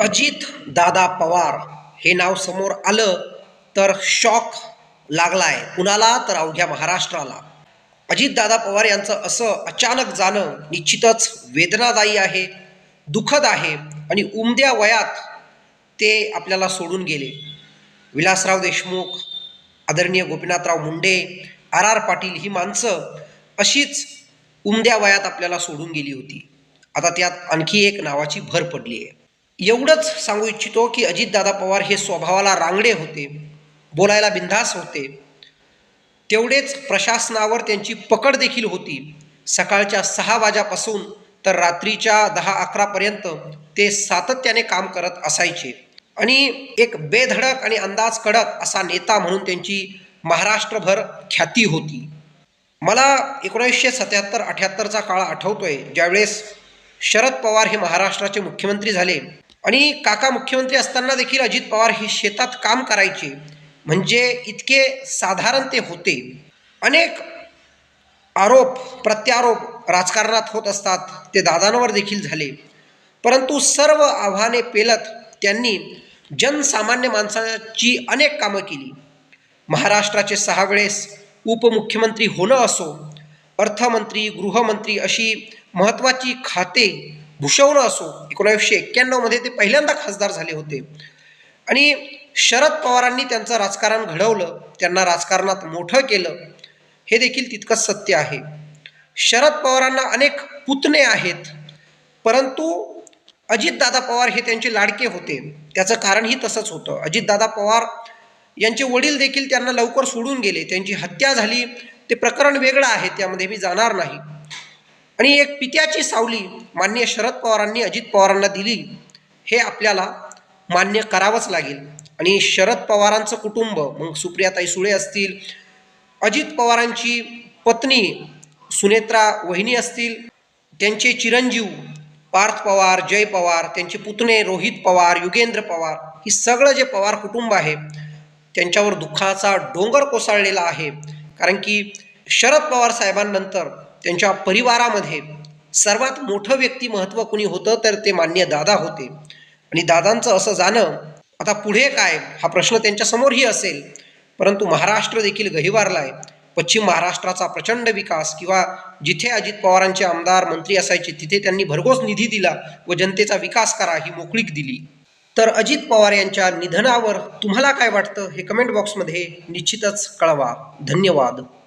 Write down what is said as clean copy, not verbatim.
अजित दादा पवार हे नाव समोर आलं तर शॉक लागलाय कुणाला तर अवघ्या महाराष्ट्राला. अजितदादा पवार यांचं असं अचानक जाणं निश्चितच वेदनादायी आहे, दुःखद आहे आणि उमद्या वयात ते आपल्याला सोडून गेले. विलासराव देशमुख, आदरणीय गोपीनाथराव मुंडे, आर आर पाटील ही माणसं अशीच उमद्या वयात आपल्याला सोडून गेली होती. आता त्यात आणखी एक नावाची भर पडली आहे. एवढंच सांगू इच्छितो की अजितदादा पवार हे स्वभावाला रांगडे होते, बोलायला बिनधास्त होते. तेवढेच प्रशासनावर त्यांची पकड देखील होती. सकाळच्या 6 वाजेपासून तर रात्रीच्या 10-11 पर्यंत ते सातत्याने काम करत असायचे आणि एक बेधडक आणि अंदाज कडक असा नेता म्हणून त्यांची महाराष्ट्रभर ख्याती होती. मला 1977-78चा काळ आठवतोय, ज्यावेळेस शरद पवार हे महाराष्ट्राचे मुख्यमंत्री झाले आणि काका मुख्यमंत्री असताना देखील अजित पवार हे शेतात काम करायचे. म्हणजे इतके साधारण ते होते. अनेक आरोप प्रत्यारोप राजकारणात होत असतात, ते दादांवर देखील झाले. परंतु सर्व आव्हाने पेलत त्यांनी जनसामान्य माणसाची अनेक कामं केली. महाराष्ट्राचे 6 वेळेस उपमुख्यमंत्री होणं असो, अर्थमंत्री, गृहमंत्री अशी महत्त्वाची खाते भूषवणं असो, 1991 मध्ये ते पहिल्यांदा खासदार झाले होते. आणि शरद पवारांनी त्यांचं राजकारण घडवलं, त्यांना राजकारणात मोठं केलं, हे देखील तितकंच सत्य आहे. शरद पवारांना अनेक पुतणे आहेत, परंतु अजितदादा पवार हे त्यांचे लाडके होते. त्याचं कारणही तसंच होतं. अजितदादा पवार यांचे वडील देखील त्यांना लवकर सोडून गेले, त्यांची हत्या झाली. ते प्रकरण वेगळं आहे, त्यामध्ये मी जाणार नाही. आणि एक पित्याची सावली माननीय शरद पवारांनी अजित पवारांना दिली, हे आपल्याला मान्य करावंच लागेल. आणि शरद पवारांचं कुटुंब, मग सुप्रियाताई सुळे असतील, अजित पवारांची पत्नी सुनेत्रा वहिनी असतील, त्यांचे चिरंजीव पार्थ पवार, जय पवार, त्यांचे पुतणे रोहित पवार, युगेंद्र पवार, ही सगळं जे पवार कुटुंब आहे त्यांच्यावर दुःखाचा डोंगर कोसळलेला आहे. कारण की शरद पवार साहेबांनंतर त्यांच्या परिवारामध्ये सर्वात मोठं व्यक्तिमत्व कुणी होतं तर ते माननीय दादा होते. आणि दादांचं असं जाणं, आता पुढे काय हा प्रश्न त्यांच्यासमोरही असेल. परंतु महाराष्ट्र देखील गहिवरला आहे. पश्चिम महाराष्ट्राचा प्रचंड विकास, किंवा जिथे अजित पवारांचे आमदार मंत्री असायचे तिथे त्यांनी भरघोस निधी दिला व जनतेचा विकास करा ही मोकळीक दिली. तर अजित पवार यांच्या निधनावर तुम्हाला काय वाटतं हे कमेंट बॉक्समध्ये निश्चितच कळवा. धन्यवाद.